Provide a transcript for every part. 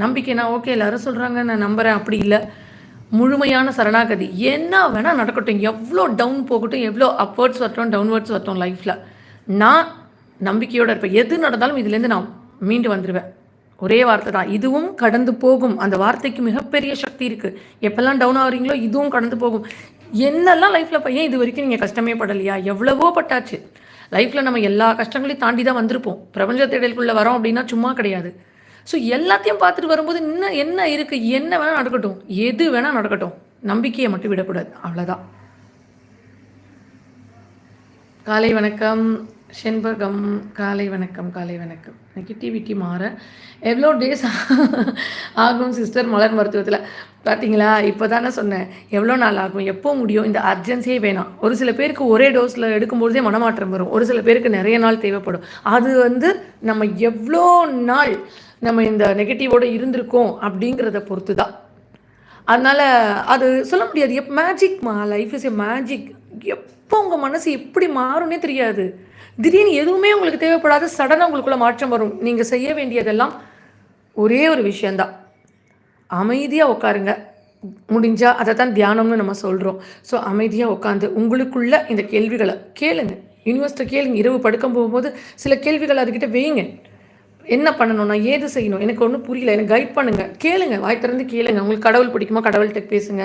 நம்பிக்கைனா okay எல்லாரும் சொல்கிறாங்க நான் நம்புகிறேன் அப்படி இல்லை. முழுமையான சரணாகதி. என்ன வேணா நடக்கட்டும். எவ்வளோ டவுன் போகட்டும், எவ்வளோ அப்வர்ட்ஸ் வரட்டும், டவுன்வர்ட்ஸ் வரட்டும் லைஃப்ல. நான் நம்பிக்கையோட இருப்பேன். எது நடந்தாலும் இதுலேருந்து நான் மீண்டு வந்துருவேன். ஒரே வார்த்தை தான். இதுவும் கடந்து போகும். அந்த வார்த்தைக்கு மிகப்பெரிய சக்தி இருக்கு. எப்பலாம் டவுன் ஆகுறீங்களோ, இதுவும் கடந்து போகும். என்னெல்லாம் லைஃப்ல ஏன் இது வரைக்கும் நீங்க கஷ்டமே படலையா? எவ்வளவோ பட்டாச்சு. லைஃப்ல நம்ம எல்லா கஷ்டங்களையும் தாண்டி தான் வந்திருப்போம். பிரபஞ்ச தேடலுக்குள்ள வரோம் அப்படின்னா சும்மா கிடையாது. ஸோ எல்லாத்தையும் பார்த்துட்டு வரும்போது இன்னும் என்ன இருக்கு? என்ன வேணா நடக்கட்டும். எது வேணா நடக்கட்டும். நம்பிக்கையை மட்டும் விடக்கூடாது. அவ்வளோதான். காலை வணக்கம் செண்பகம். காலை வணக்கம், காலை வணக்கம். நெகட்டிவிட்டி மாற எவ்வளோ டேஸ் ஆகும் சிஸ்டர் மலர் மருத்துவத்தில்? பார்த்தீங்களா, இப்போ தானே சொன்னேன் எவ்வளோ நாள் ஆகும், எப்போ முடியும், இந்த அர்ஜென்சியே வேணாம். ஒரு சில பேருக்கு ஒரே டோஸில் எடுக்கும்போதே மனமாற்றம் வரும், ஒரு சில பேருக்கு நிறைய நாள் தேவைப்படும். அது நம்ம எவ்வளோ நாள் நம்ம இந்த நெகட்டிவோடு இருந்திருக்கோம் அப்படிங்கிறத பொறுத்து தான். அதனால் அது சொல்ல முடியாது. மேஜிக்மா, லைஃப் இஸ் எ மேஜிக். எப்போ உங்கள் மனசு எப்படி மாறும்னே தெரியாது. திடீர்னு எதுவுமே உங்களுக்கு தேவைப்படாது, சடனாக உங்களுக்குள்ள மாற்றம் வரும். நீங்கள் செய்ய வேண்டியதெல்லாம் ஒரே ஒரு விஷயந்தான். அமைதியாக உட்காருங்க. முடிஞ்சால் அதை தான் தியானம்னு நம்ம சொல்கிறோம். ஸோ அமைதியாக உட்காந்து உங்களுக்குள்ள இந்த கேள்விகளை கேளுங்க. யூனிவர்ஸ்ட்டை கேளுங்க. இரவு படுக்கும் போகும்போது சில கேள்விகள் அதுக்கிட்ட வைங்க. என்ன பண்ணணும், நான் ஏது செய்யணும், எனக்கு ஒன்றும் புரியல, எனக்கு கைட் பண்ணுங்கள். கேளுங்க, வாய் திறந்து கேளுங்க. உங்களுக்கு கடவுள் பிடிக்குமா, கடவுள்கிட்ட பேசுங்க.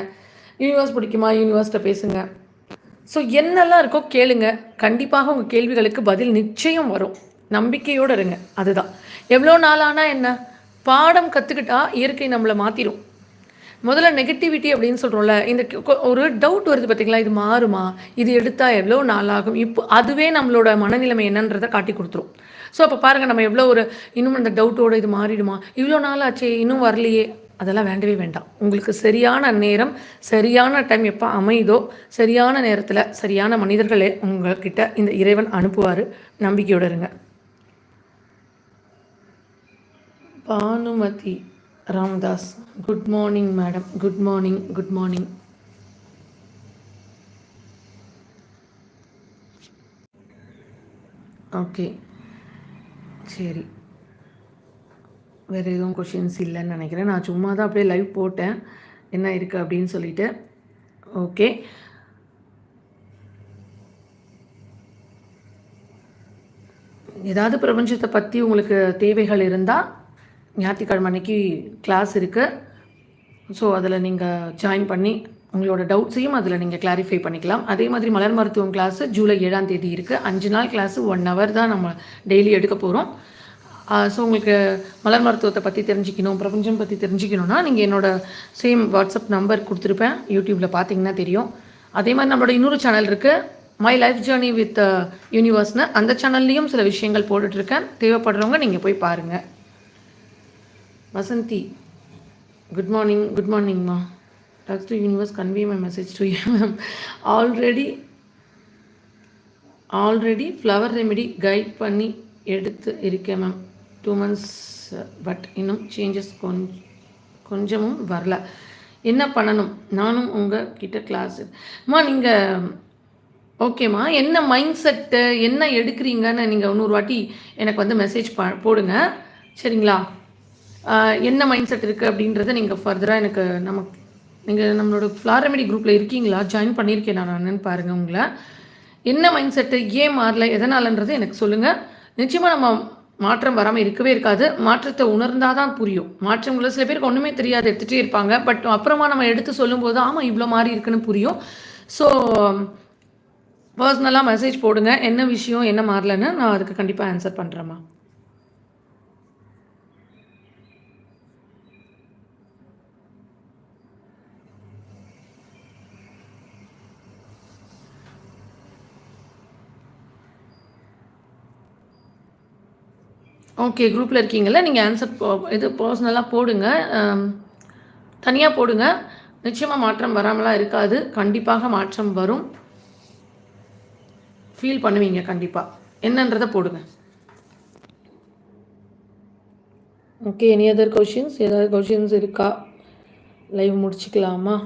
யூனிவர்ஸ் பிடிக்குமா, யூனிவர்ஸ்கிட்ட பேசுங்க. ஸோ என்னெல்லாம் இருக்கோ கேளுங்க. கண்டிப்பாக உங்கள் கேள்விகளுக்கு பதில் நிச்சயம் வரும். நம்பிக்கையோடு இருங்க. அதுதான். எவ்வளோ நாளானால் என்ன, பாடம் கற்றுக்கிட்டா இயற்கை நம்மளை மாற்றிடும். முதல்ல நெகட்டிவிட்டி அப்படின்னு சொல்கிறோம்ல, இந்த ஒரு டவுட் வருது பார்த்தீங்களா, இது மாறுமா, இது எடுத்தால் எவ்வளோ நாளாகும், இப்போ அதுவே நம்மளோட மனநிலைமை என்னன்றதை காட்டி கொடுத்துரும். ஸோ அப்போ பாருங்கள், நம்ம எவ்வளோ இன்னும் அந்த டவுட்டோடு இது மாறிடுமா, இவ்வளோ நாள் ஆச்சே இன்னும் வரலையே, அதெல்லாம் வேண்டவே வேண்டாம். உங்களுக்கு சரியான நேரம், சரியான டைம் எப்போ அமைதோ, சரியான நேரத்தில் சரியான மனிதர்களே உங்கள்கிட்ட இந்த இறைவன் அனுப்புவார். நம்பிக்கையோடு இருங்க. Bhanumathi Ramadas, good morning madam. Good morning, good morning. Okay, சரி. வேறு எதுவும் கொஷின்ஸ் இல்லைன்னு நினைக்கிறேன். நான் சும்மா தான் அப்படியே லைவ் போட்டேன் என்ன இருக்குது அப்படின்னு சொல்லிட்டு. ஓகே, ஏதாவது பிரபஞ்சத்தை பற்றி உங்களுக்கு தேவைகள் இருந்தால் ஞாயிற்றுக்கிழமை அன்னைக்கு கிளாஸ் இருக்குது. ஸோ அதில் நீங்கள் ஜாயின் பண்ணி உங்களோட டவுட்ஸையும் அதில் நீங்கள் கிளாரிஃபை பண்ணிக்கலாம். அதே மாதிரி மலர் மருத்துவம் கிளாஸு ஜூலை 7ஆம் தேதி இருக்குது. 5 நாள் கிளாஸு 1 hour தான் நம்ம டெய்லி எடுக்க போகிறோம். ஸோ உங்களுக்கு மலர் மருத்துவத்தை பற்றி தெரிஞ்சுக்கணும், பிரபஞ்சம் பற்றி தெரிஞ்சுக்கணுன்னா நீங்கள் என்னோடய சேம் வாட்ஸ்அப் நம்பர் கொடுத்துருப்பேன். யூடியூப்பில் பார்த்தீங்கன்னா தெரியும். அதே மாதிரி நம்மளோட இன்னொரு சேனல் இருக்குது, மை லைஃப் ஜேர்னி வித் யூனிவர்ஸ்னு. அந்த சேனல்லையும் சில விஷயங்கள் போட்டுட்ருக்கேன். தேவைப்படுறவங்க நீங்கள் போய் பாருங்கள். Vasanthi, good morning. குட் மார்னிங்மா. Talks to universe, convey my message to you. Already flower remedy கைட் பண்ணி எடுத்து இருக்கேன் மேம். 2 months பட் இன்னும் சேஞ்சஸ் கொஞ்சமும் வரல. என்ன பண்ணணும்? நானும் உங்கள் கிட்ட கிளாஸுமா. நீங்கள் ஓகேம்மா, என்ன மைண்ட் செட்டு, என்ன எடுக்கிறீங்கன்னு நீங்கள் இன்னொரு வாட்டி எனக்கு மெசேஜ் போடுங்க, சரிங்களா? என்ன மைண்ட் செட் இருக்குது அப்படின்றத நீங்கள் ஃபர்தராக எனக்கு நீங்கள் நம்மளோட ஃப்ளவர் ரெமெடி குரூப்பில் இருக்கீங்களா, ஜாயின் பண்ணியிருக்கேன் நான் என்னன்னு பாருங்கள். உங்களை என்ன மைண்ட் செட்டு, ஏன் மாறல, எதனாலன்றது எனக்கு சொல்லுங்கள். நிச்சயமாக நம்ம மாற்றம் வராமல் இருக்கவே இருக்காது. மாற்றத்தை உணர்ந்தால் தான் புரியும். மாற்றங்களை சில பேருக்கு ஒன்றுமே தெரியாது, எடுத்துகிட்டே இருப்பாங்க. பட் அப்புறமா நம்ம எடுத்து சொல்லும்போது ஆமாம் இவ்வளோ மாறி இருக்குன்னு புரியும். ஸோ பர்சனலாக மெசேஜ் போடுங்க, என்ன விஷயம், என்ன மாறலன்னு. நான் அதுக்கு கண்டிப்பாக ஆன்சர் பண்ணுறேம்மா. ஓகே, குரூப்பில் இருக்கீங்களா, நீங்கள் ஆன்சர் இது பர்சனலாக போடுங்க, தனியாக போடுங்க. நிச்சயமாக மாற்றம் வராமலாம் இருக்காது. கண்டிப்பாக மாற்றம் வரும், ஃபீல் பண்ணுவீங்க கண்டிப்பாக. என்னன்றதை போடுங்க. Okay, any other questions? ஏதாவது கொஷின்ஸ் இருக்கா? லைவ் முடிச்சுக்கலாமா?